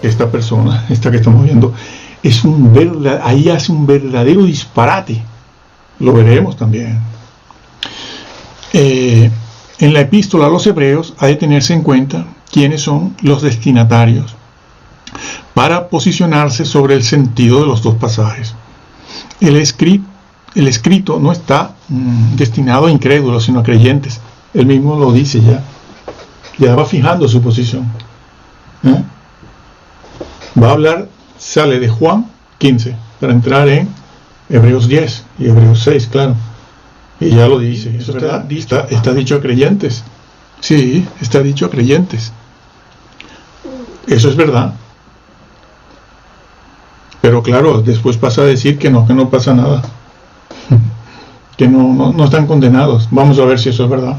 esta persona, esta que estamos viendo, ahí hace un verdadero disparate. Lo veremos también. En la epístola a los hebreos ha de tenerse en cuenta quiénes son los destinatarios para posicionarse sobre el sentido de los dos pasajes. El escrito no está destinado a incrédulos, sino a creyentes. Él mismo lo dice ya va fijando su posición. Va a hablar, sale de Juan 15 para entrar en Hebreos 10 y Hebreos 6, claro. Y ya lo dice. Eso está dicho a creyentes. Sí, está dicho a creyentes. Eso es verdad. Pero claro, después pasa a decir que no pasa nada. Que no están condenados. Vamos a ver si eso es verdad.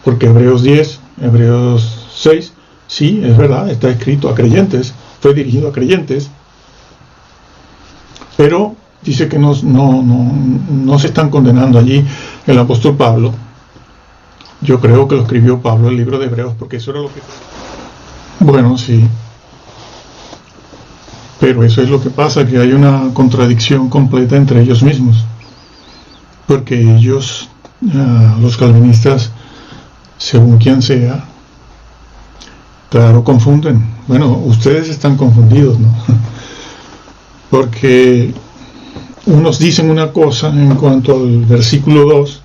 Porque Hebreos 10, Hebreos 6, sí, es verdad, está escrito a creyentes, fue dirigido a creyentes. Pero dice que no se están condenando allí el apóstol Pablo. Yo creo que lo escribió Pablo el libro de Hebreos, porque eso era lo que... Bueno, sí. Pero eso es lo que pasa, que hay una contradicción completa entre ellos mismos. Porque ellos, los calvinistas, según quien sea, claro, confunden. Bueno, ustedes están confundidos, ¿no? Porque unos dicen una cosa en cuanto al versículo 2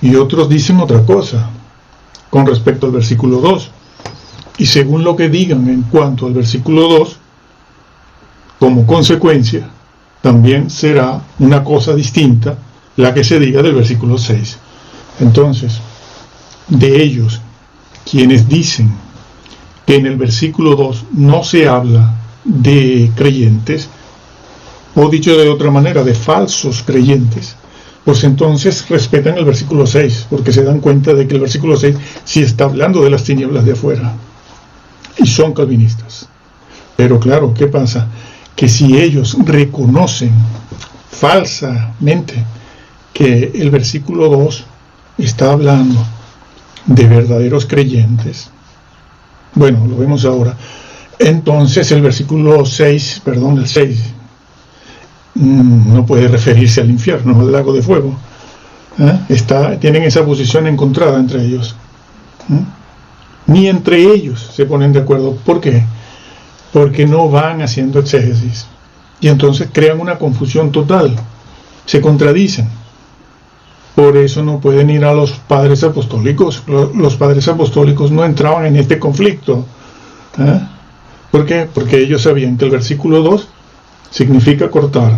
y otros dicen otra cosa con respecto al versículo 2. Y según lo que digan en cuanto al versículo 2, como consecuencia, también será una cosa distinta la que se diga del versículo 6. Entonces, de ellos, quienes dicen que en el versículo 2 no se habla de creyentes, o dicho de otra manera, de falsos creyentes, pues entonces respetan el versículo 6, porque se dan cuenta de que el versículo 6 sí está hablando de las tinieblas de afuera, y son calvinistas. Pero claro, ¿qué pasa? Que si ellos reconocen falsamente que el versículo 2 está hablando de verdaderos creyentes, bueno, lo vemos ahora, entonces el versículo 6, el 6, no puede referirse al infierno, al lago de fuego. Tienen esa posición encontrada entre ellos. Ni entre ellos se ponen de acuerdo. ¿Por qué? Porque no van haciendo exégesis. Y entonces crean una confusión total. Se contradicen. Por eso no pueden ir a los padres apostólicos. Los padres apostólicos no entraban en este conflicto. ¿Por qué? Porque ellos sabían que el versículo 2 significa cortar,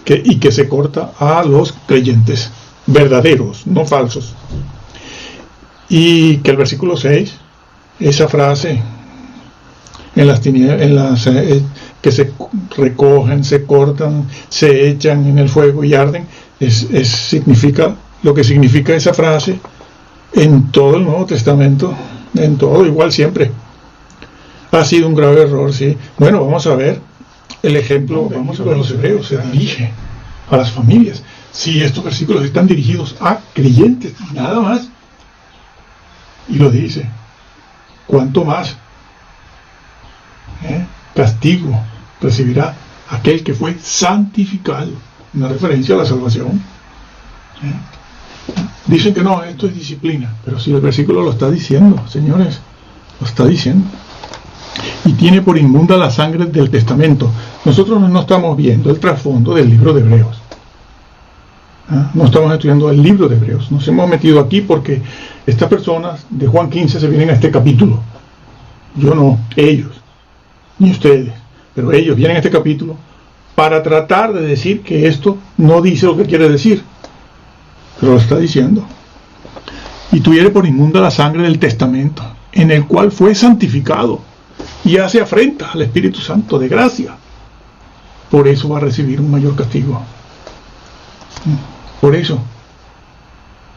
y que se corta a los creyentes verdaderos, no falsos. Y que el versículo 6, esa frase, que se recogen, se cortan, se echan en el fuego y arden, significa lo que significa esa frase en todo el Nuevo Testamento, en todo, igual siempre. Ha sido un grave error, sí. Bueno, vamos a ver el ejemplo. Vamos a ver, los hebreos se dirige a las familias. Si estos versículos están dirigidos a creyentes, nada más. Y lo dice. ¿Cuánto más castigo recibirá aquel que fue santificado? Una referencia a la salvación. Dicen que no, esto es disciplina, pero si el versículo lo está diciendo, señores, lo está diciendo. Y tiene por inmunda la sangre del testamento. Nosotros no estamos viendo el trasfondo del libro de Hebreos. No estamos estudiando el libro de Hebreos. Nos hemos metido aquí porque estas personas de Juan 15 se vienen a este capítulo. Yo no, ellos, ni ustedes, pero ellos vienen a este capítulo para tratar de decir que esto no dice lo que quiere decir, pero lo está diciendo. Y tuviere por inmunda la sangre del testamento, en el cual fue santificado, y hace afrenta al Espíritu Santo de gracia. Por eso va a recibir un mayor castigo. Por eso,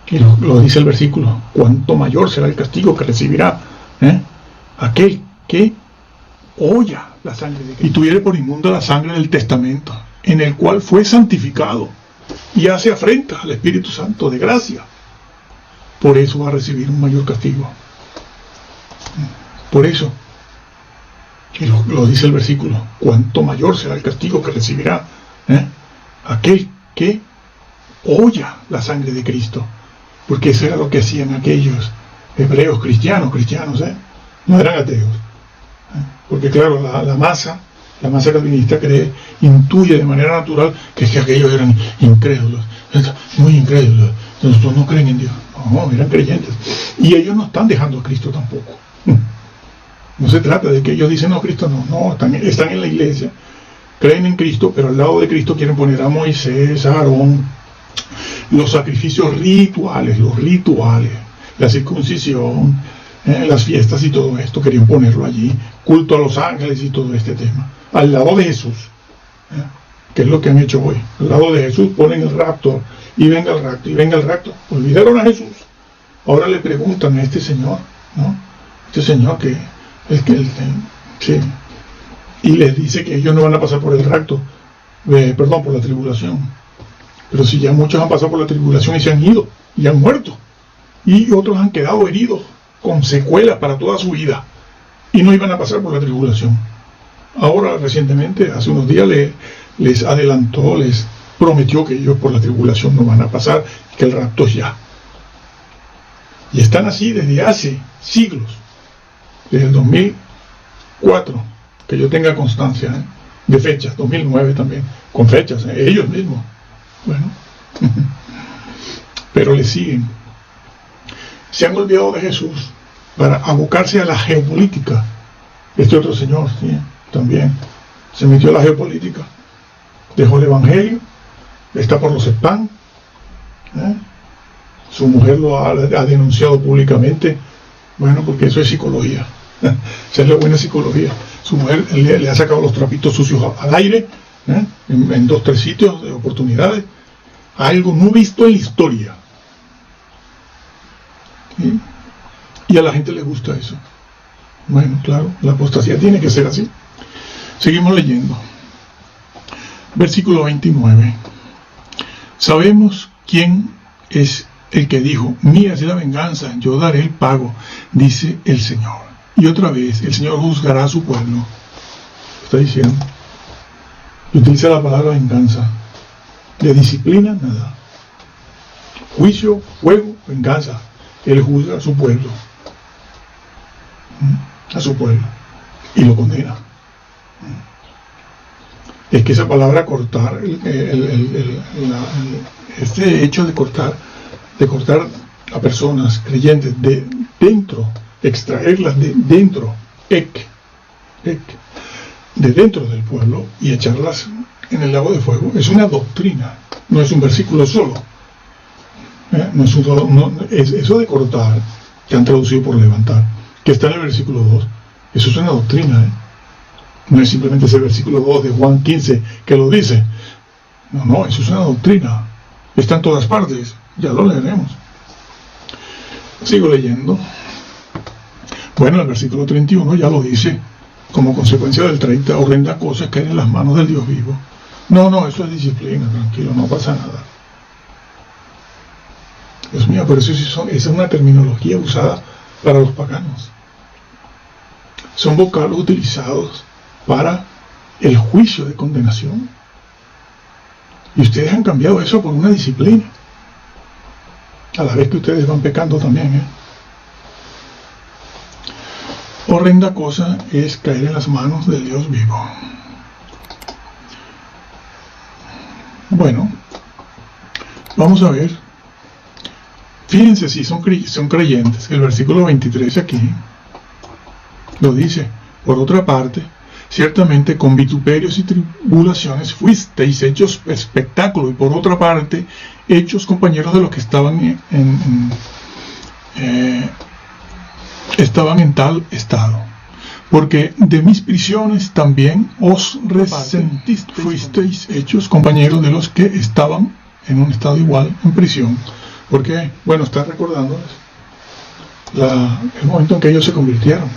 que lo dice el versículo, cuánto mayor será el castigo que recibirá aquel que hoya la sangre de Cristo. Y tuviere por inmunda la sangre del testamento, en el cual fue santificado, y hace afrenta al Espíritu Santo de gracia. Por eso va a recibir un mayor castigo. Por eso, Y lo dice el versículo: cuánto mayor será el castigo que recibirá aquel que olla la sangre de Cristo. Porque eso era lo que hacían aquellos hebreos cristianos, no eran ateos. Porque claro, la masa calvinista intuye de manera natural que aquellos eran incrédulos, muy incrédulos, entonces no creen en Dios. No, eran creyentes. Y ellos no están dejando a Cristo tampoco. No se trata de que ellos dicen: no, Cristo no, están en la iglesia, creen en Cristo, pero al lado de Cristo quieren poner a Moisés, a Aarón, los sacrificios rituales, la circuncisión, las fiestas y todo esto, querían ponerlo allí, culto a los ángeles y todo este tema, al lado de Jesús, que es lo que han hecho hoy. Al lado de Jesús ponen el rapto, y venga el rapto, olvidaron a Jesús. Ahora le preguntan a este señor, este señor que sí, y les dice que ellos no van a pasar por el rapto, por la tribulación. Pero si ya muchos han pasado por la tribulación y se han ido, y han muerto, y otros han quedado heridos, con secuelas para toda su vida, y no iban a pasar por la tribulación. Ahora, recientemente, hace unos días, les adelantó, les prometió que ellos por la tribulación no van a pasar, que el rapto es ya. Y están así desde hace siglos, desde el 2004, que yo tenga constancia de fechas, 2009 también, con fechas, ellos mismos. Bueno, pero le siguen. Se han olvidado de Jesús para abocarse a la geopolítica. Este otro señor, sí, también se metió a la geopolítica, dejó el evangelio, está por los spam. Su mujer lo ha denunciado públicamente. Bueno, porque eso es psicología. Esa es la buena psicología. Su mujer le ha sacado los trapitos sucios al aire, en 2 o 3 sitios de oportunidades, algo no visto en la historia. ¿Sí? Y a la gente le gusta eso. Bueno, claro, la apostasía tiene que ser así. Seguimos leyendo. Versículo 29. Sabemos quién es el que dijo: mía es la venganza, yo daré el pago, dice el Señor. Y otra vez, el Señor juzgará a su pueblo. Está diciendo. Y utiliza la palabra venganza. De disciplina, nada. Juicio, fuego, venganza. Él juzga a su pueblo. A su pueblo. Y lo condena. Es que esa palabra cortar, este hecho de cortar a personas creyentes de dentro, extraerlas de dentro, de dentro del pueblo y echarlas en el lago de fuego, es una doctrina, no es un versículo solo. No es eso de cortar, que han traducido por levantar, que está en el versículo 2, eso es una doctrina. No es simplemente ese versículo 2 de Juan 15 que lo dice. No, eso es una doctrina. Está en todas partes. Ya lo leeremos. Sigo leyendo. Bueno, el versículo 31 ya lo dice. Como consecuencia del 30, horrenda cosa caer en las manos del Dios vivo. No, eso es disciplina, tranquilo, no pasa nada. Dios mío, pero esa es una terminología usada para los paganos. Son vocablos utilizados para el juicio de condenación. Y ustedes han cambiado eso por una disciplina. A la vez que ustedes van pecando también. Horrenda cosa es caer en las manos del Dios vivo. Bueno, vamos a ver. Fíjense si son creyentes. El versículo 23 aquí lo dice. Por otra parte, ciertamente con vituperios y tribulaciones fuisteis hechos espectáculo, y por otra parte, hechos compañeros de los que estaban en tal estado. Porque de mis prisiones también os resentisteis, fuisteis hechos compañeros de los que estaban en un estado igual en prisión. Porque, bueno, está recordándoles el momento en que ellos se convirtieron.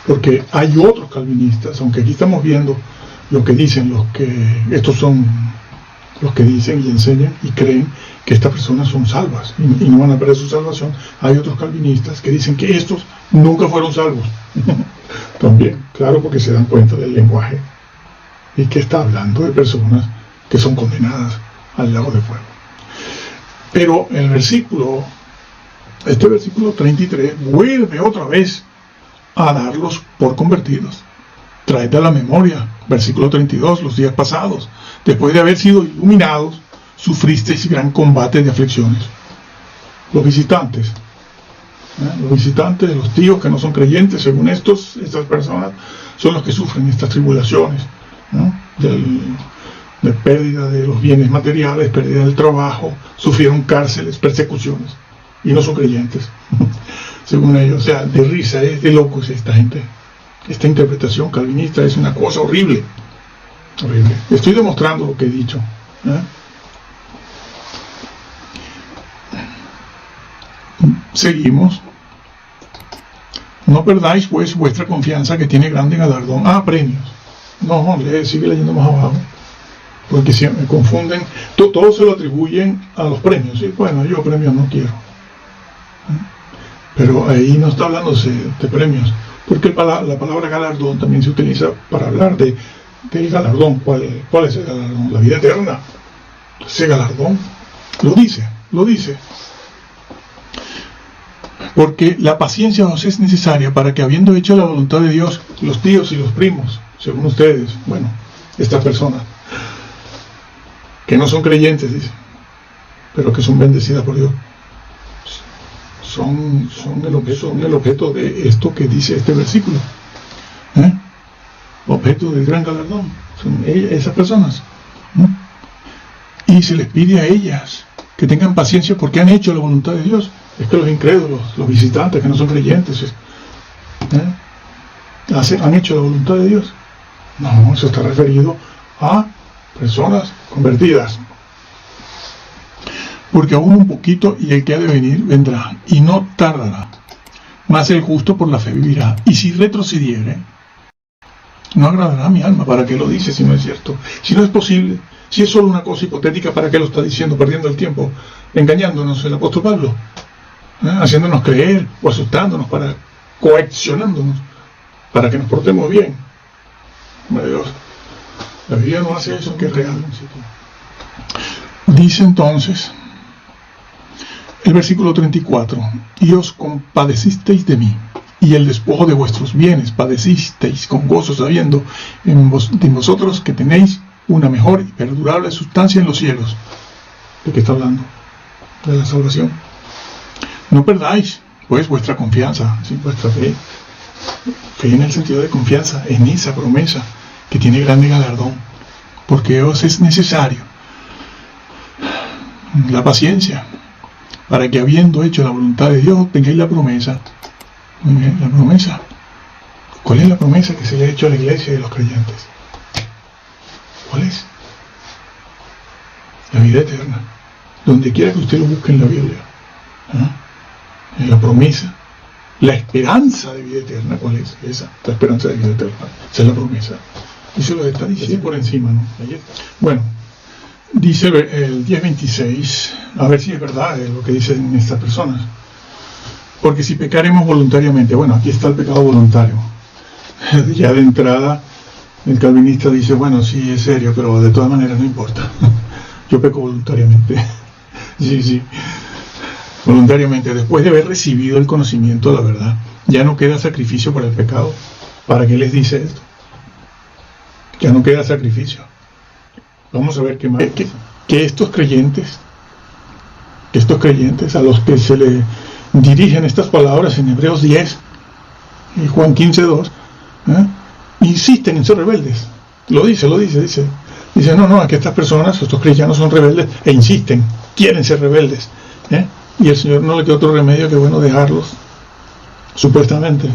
Porque hay otros calvinistas, aunque aquí estamos viendo lo que dicen estos son los que dicen y enseñan y creen que estas personas son salvas y no van a perder su salvación. Hay otros calvinistas que dicen que estos nunca fueron salvos. También, claro, porque se dan cuenta del lenguaje y que está hablando de personas que son condenadas al lago de fuego. Pero el versículo 33 vuelve otra vez a darlos por convertidos. Traed a la memoria, versículo 32, los días pasados, después de haber sido iluminados, sufristeis gran combate de aflicciones. Los visitantes, los tíos que no son creyentes, según estas personas, son los que sufren estas tribulaciones, ¿no? De pérdida de los bienes materiales, pérdida del trabajo, sufrieron cárceles, persecuciones, y no son creyentes, según ellos. O sea, de risa, de locos esta gente. Esta interpretación calvinista es una cosa horrible. Horrible. Estoy demostrando lo que he dicho. Seguimos. No perdáis pues vuestra confianza, que tiene grande galardón. Premios. No, sigue leyendo más abajo. Porque si me confunden, todos se lo atribuyen a los premios. ¿Sí? Bueno, yo premios no quiero. Pero ahí no está hablándose de premios. Porque la palabra galardón también se utiliza para hablar del galardón. ¿Cuál es el galardón? La vida eterna. Ese galardón lo dice. Porque la paciencia os es necesaria para que, habiendo hecho la voluntad de Dios, los tíos y los primos, según ustedes, bueno, estas personas, que no son creyentes, dice, pero que son bendecidas por Dios, son el objeto de esto que dice este versículo, objeto del gran galardón, son esas personas, y se les pide a ellas que tengan paciencia porque han hecho la voluntad de Dios. Es que los incrédulos, los visitantes que no son creyentes, han hecho la voluntad de Dios. No, eso está referido a personas convertidas. Porque aún un poquito, y el que ha de venir vendrá, y no tardará. Mas el justo por la fe vivirá. Y si retrocediere, no agradará a mi alma. ¿Para qué lo dice si no es cierto? Si no es posible, si es solo una cosa hipotética, ¿para qué lo está diciendo? Perdiendo el tiempo, engañándonos el apóstol Pablo, haciéndonos creer o asustándonos, coaccionándonos para que nos portemos bien. Dios, la Biblia no hace eso, que es real. Dice entonces el versículo 34: y os compadecisteis de mí, y el despojo de vuestros bienes padecisteis con gozo, sabiendo en vosotros que tenéis una mejor y perdurable sustancia en los cielos. ¿De qué está hablando? De la salvación. No perdáis pues vuestra confianza, ¿sí? Vuestra fe en el sentido de confianza en esa promesa que tiene grande galardón, porque os es necesario la paciencia, para que, habiendo hecho la voluntad de Dios, tengáis la promesa. Muy bien, la promesa. ¿Cuál es la promesa que se le ha hecho a la iglesia y a los creyentes? ¿Cuál es? La vida eterna. Donde quiera que usted lo busque en la Biblia, en la promesa, la esperanza de vida eterna. ¿Cuál es? Esa, la esperanza de vida eterna. Esa es la promesa. Y se lo está diciendo por encima, ¿no? Bueno, dice el 10:26, a ver si es verdad lo que dicen estas personas. Porque si pecaremos voluntariamente, bueno, aquí está el pecado voluntario. Ya de entrada, el calvinista dice, bueno, sí, es serio, pero de todas maneras no importa. Yo peco voluntariamente. Sí. Voluntariamente, después de haber recibido el conocimiento de la verdad, ya no queda sacrificio por el pecado. ¿Para qué les dice esto? Ya no queda sacrificio. Vamos a ver qué más. Que estos creyentes a los que se le dirigen estas palabras en Hebreos 10 y Juan 15:2, insisten en ser rebeldes. Lo dice. Dice, no, es que estas personas, estos cristianos son rebeldes e insisten, quieren ser rebeldes. Y el Señor no le queda otro remedio que, bueno, dejarlos. Supuestamente.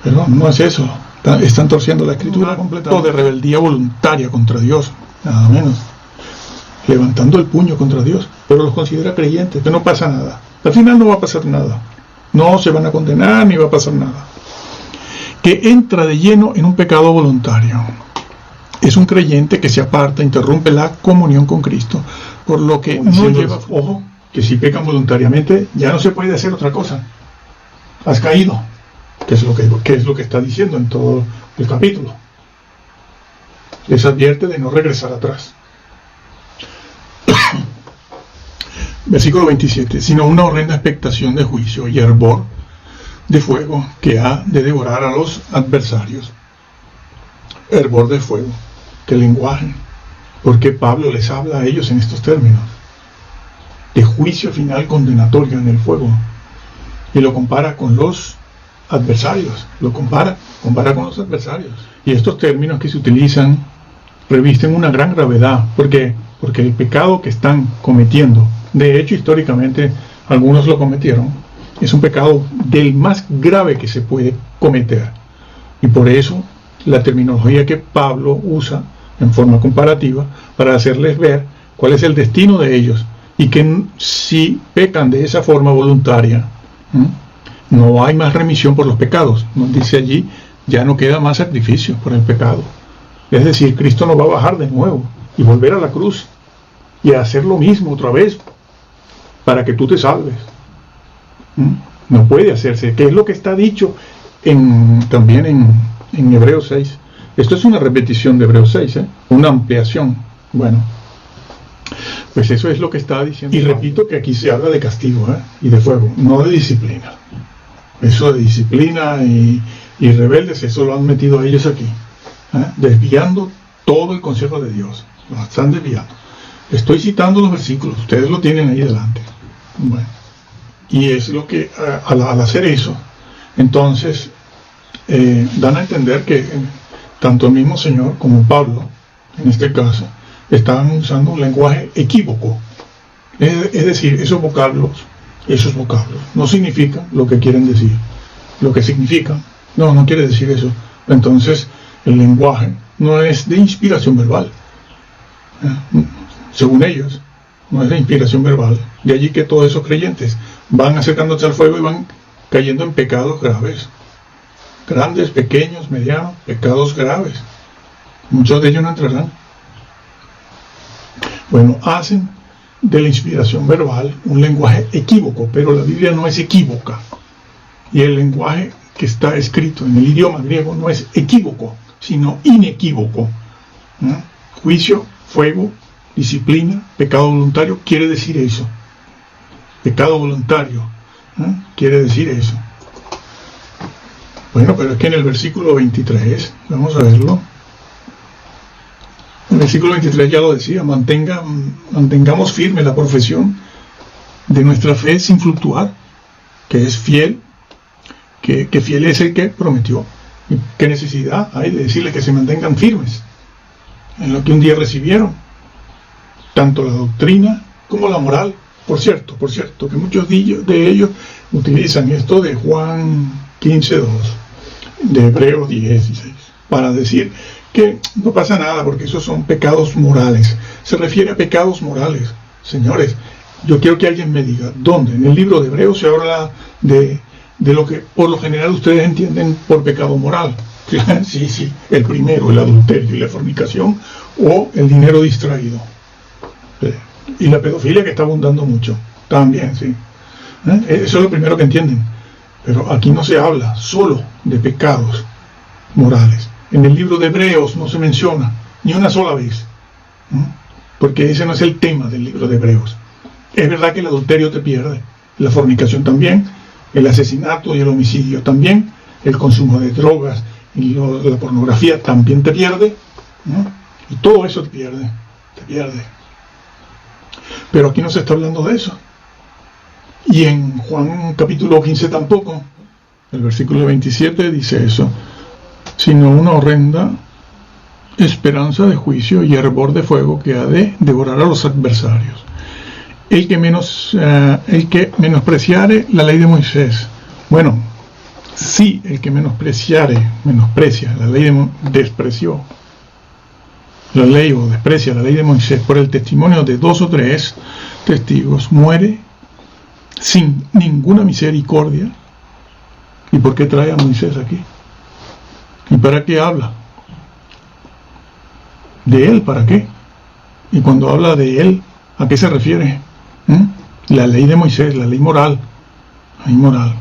Pero no es eso. Están torciendo la Escritura completamente. De rebeldía voluntaria contra Dios, nada menos. Levantando el puño contra Dios. Pero los considera creyentes, que no pasa nada. Al final no va a pasar nada. No se van a condenar ni va a pasar nada. Que entra de lleno en un pecado voluntario. Es un creyente que se aparta, interrumpe la comunión con Cristo, Por lo que no lleva, ojo, que si pecan voluntariamente, ya no se puede hacer otra cosa. Has caído, que es lo que está diciendo en todo el capítulo. Les advierte de no regresar atrás. Versículo 27. Sino una horrenda expectación de juicio y hervor de fuego que ha de devorar a los adversarios. Hervor de fuego. ¿Qué lenguaje? Porque Pablo les habla a ellos en estos términos. De juicio final condenatorio en el fuego. Y lo compara con los adversarios. Lo compara con los adversarios. Y estos términos que se utilizan revisten una gran gravedad. Porque el pecado que están cometiendo, de hecho históricamente algunos lo cometieron, es un pecado del más grave que se puede cometer. Y por eso la terminología que Pablo usa en forma comparativa para hacerles ver cuál es el destino de ellos y que si pecan de esa forma voluntaria, no hay más remisión por los pecados. Nos dice allí, ya no queda más sacrificio por el pecado. Es decir, Cristo no va a bajar de nuevo y volver a la cruz y a hacer lo mismo otra vez para que tú te salves. No puede hacerse, que es lo que está dicho también en Hebreos 6. Esto es una repetición de Hebreos 6, una ampliación. Bueno, pues eso es lo que está diciendo. Y repito que aquí se habla de castigo y de fuego, no de disciplina. Eso de disciplina y rebeldes, eso lo han metido ellos aquí, desviando todo el consejo de Dios. Lo están desviando. Estoy citando los versículos, ustedes lo tienen ahí delante. Bueno, y es lo que al hacer eso, entonces dan a entender que tanto el mismo Señor como Pablo, en este caso, estaban usando un lenguaje equívoco. Es decir, esos vocablos no significan lo que quieren decir. Lo que significan, no quiere decir eso. Entonces, el lenguaje no es de inspiración verbal. Según ellos, no es de inspiración verbal. De allí que todos esos creyentes van acercándose al fuego y van cayendo en pecados graves. Grandes, pequeños, medianos, pecados graves. Muchos de ellos no entrarán. Bueno, hacen de la inspiración verbal un lenguaje equívoco, pero la Biblia no es equívoca. Y el lenguaje que está escrito en el idioma griego no es equívoco, sino inequívoco. Juicio, fuego, disciplina, pecado voluntario, quiere decir eso. Pecado voluntario, quiere decir eso. Bueno, pero es que en el versículo 23, vamos a verlo. El versículo 23 ya lo decía, mantengamos firme la profesión de nuestra fe sin fluctuar, que es fiel, que fiel es el que prometió. ¿Qué necesidad hay de decirle que se mantengan firmes en lo que un día recibieron? Tanto la doctrina como la moral. Por cierto, que muchos de ellos utilizan esto de Juan 15:2, de Hebreos 10:16, para decir que no pasa nada porque esos son pecados morales. Se refiere a pecados morales. Señores, yo quiero que alguien me diga, ¿dónde? En el libro de Hebreos se habla de lo que por lo general ustedes entienden por pecado moral. Sí, el primero, el adulterio y la fornicación, o el dinero distraído. Y la pedofilia, que está abundando mucho, también, sí. Eso es lo primero que entienden. Pero aquí no se habla solo de pecados morales. En el libro de Hebreos no se menciona ni una sola vez, porque ese no es el tema del libro de Hebreos. Es verdad que el adulterio te pierde, la fornicación también, el asesinato y el homicidio también, el consumo de drogas y la pornografía también te pierde, y todo eso te pierde. Pero aquí no se está hablando de eso. Y en Juan capítulo 15 tampoco. El versículo 27 dice eso, sino una horrenda esperanza de juicio y hervor de fuego que ha de devorar a los adversarios. El que menospreciare la ley de Moisés. Bueno, sí, el que menosprecia la ley despreció la ley o desprecia la ley de Moisés por el testimonio de 2 o 3 testigos, muere sin ninguna misericordia. ¿Y por qué trae a Moisés aquí? ¿Y para qué habla? ¿De él para qué? Y cuando habla de él, ¿A qué se refiere? La ley de Moisés, la ley moral. La ley moral.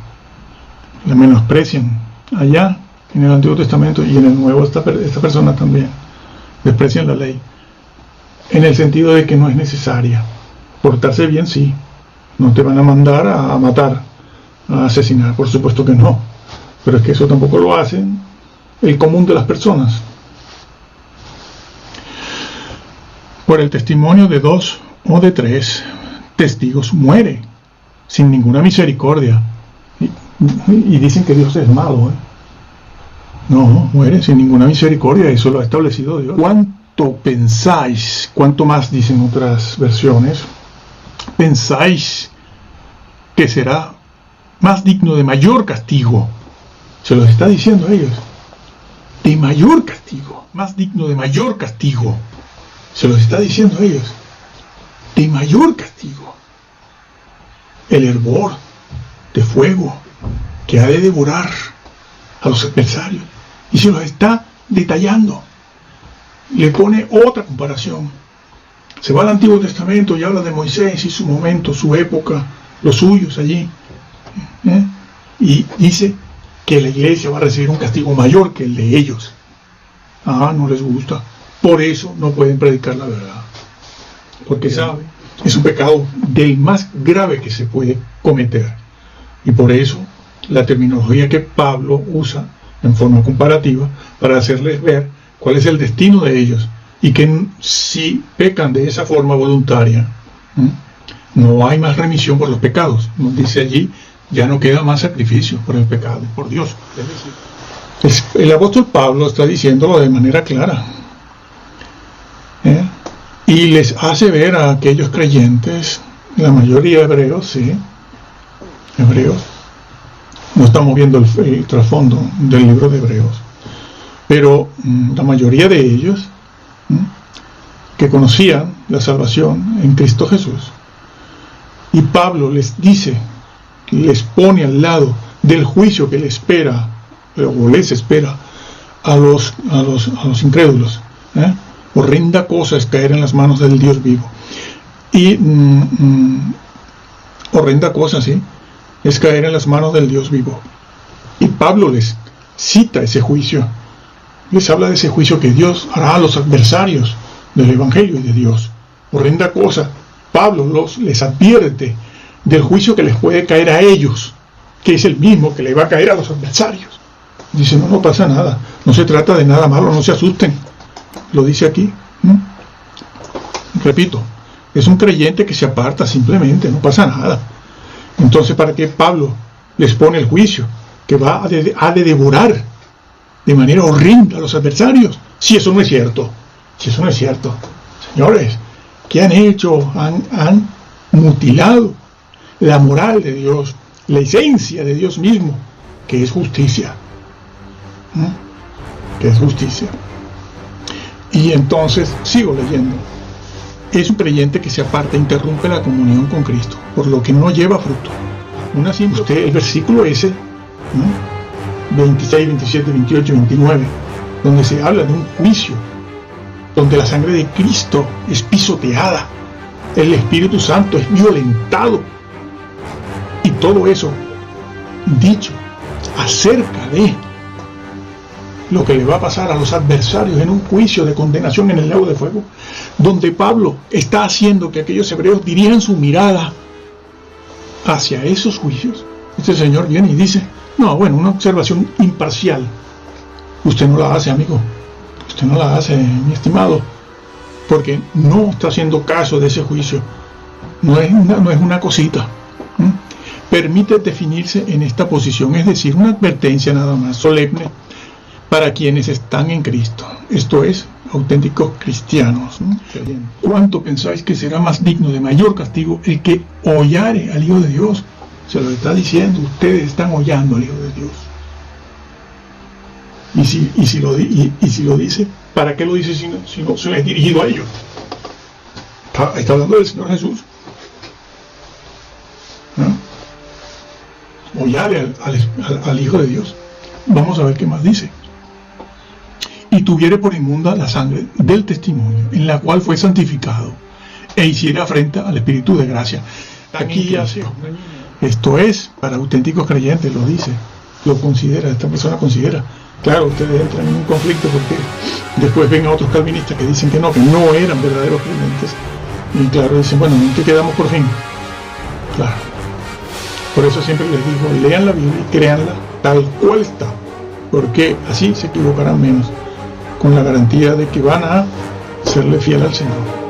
La menosprecian allá en el Antiguo Testamento y en el Nuevo esta persona también. Desprecian la ley. En el sentido de que no es necesaria. Portarse bien, sí. No te van a mandar a matar, a asesinar, por supuesto que no. Pero es que eso tampoco lo hacen el común de las personas. Por el testimonio de 2 o de 3 testigos muere sin ninguna misericordia. Y dicen que Dios es malo, No, muere sin ninguna misericordia, eso lo ha establecido Dios. ¿Cuánto pensáis, cuánto más dicen otras versiones, pensáis que será más digno de mayor castigo? Se los está diciendo a ellos. De mayor castigo, más digno de mayor castigo. Se los está diciendo a ellos. De mayor castigo. El hervor de fuego que ha de devorar a los adversarios. Y se los está detallando. Le pone otra comparación. Se va al Antiguo Testamento y habla de Moisés y su momento, su época, los suyos allí. Y dice que la iglesia va a recibir un castigo mayor que el de ellos. No les gusta. Por eso no pueden predicar la verdad. Porque saben, es un pecado del más grave que se puede cometer. Y por eso la terminología que Pablo usa en forma comparativa para hacerles ver cuál es el destino de ellos. Y que si pecan de esa forma voluntaria, no hay más remisión por los pecados. Nos dice allí, ya no queda más sacrificio por el pecado, por Dios. El apóstol Pablo está diciéndolo de manera clara. Y les hace ver a aquellos creyentes, la mayoría hebreos, sí, hebreos, no estamos viendo el trasfondo del libro de Hebreos, pero la mayoría de ellos que conocían la salvación en Cristo Jesús. Y Pablo les dice, les pone al lado del juicio que le espera, o les espera a los incrédulos. Horrenda cosa es caer en las manos del Dios vivo. Y horrenda cosa, sí, es caer en las manos del Dios vivo. Y Pablo les cita ese juicio. Les habla de ese juicio que Dios hará a los adversarios del Evangelio y de Dios. Horrenda cosa. Pablo les advierte del juicio que les puede caer a ellos, que es el mismo que le va a caer a los adversarios. Dice, no pasa nada. No se trata de nada malo, no se asusten. Lo dice aquí. Repito, es un creyente que se aparta simplemente, no pasa nada. Entonces, ¿para qué Pablo les pone el juicio que ha de devorar de manera horrenda a los adversarios? Si eso no es cierto. Si eso no es cierto. Señores, ¿qué han hecho? Han mutilado la moral de Dios, la esencia de Dios mismo, que es justicia. Que es justicia. Y entonces, sigo leyendo. Es un creyente que se aparta e interrumpe la comunión con Cristo, por lo que no lleva fruto. El versículo ese, 26, 27, 28, 29, donde se habla de un juicio, donde la sangre de Cristo es pisoteada, el Espíritu Santo es violentado, y todo eso dicho acerca de lo que le va a pasar a los adversarios en un juicio de condenación en el lago de fuego, donde Pablo está haciendo que aquellos hebreos dirijan su mirada hacia esos juicios. Este señor viene y dice, una observación imparcial. Usted no la hace, amigo. Usted no la hace, mi estimado, porque no está haciendo caso de ese juicio. No es una cosita. Permite definirse en esta posición, es decir, una advertencia nada más solemne para quienes están en Cristo, esto es, auténticos cristianos. ¿Cuánto pensáis que será más digno de mayor castigo el que hollare al Hijo de Dios? Se lo está diciendo, ustedes están hollando al Hijo de Dios. Y si lo dice, ¿para qué lo dice si no se le es dirigido a ellos? Está hablando del Señor Jesús. Hollare al Hijo de Dios. Vamos a ver qué más dice. Y tuviere por inmunda la sangre del testimonio, en la cual fue santificado e hiciera afrenta al Espíritu de gracia. Aquí hace, esto es para auténticos creyentes, lo dice, lo considera, esta persona considera. Claro, ustedes entran en un conflicto porque después ven a otros calvinistas que dicen que no eran verdaderos creyentes. Y claro, dicen, bueno, ¿en qué quedamos por fin? Claro. Por eso siempre les digo, lean la Biblia y créanla tal cual está, porque así se equivocarán menos, con la garantía de que van a serle fiel al Señor.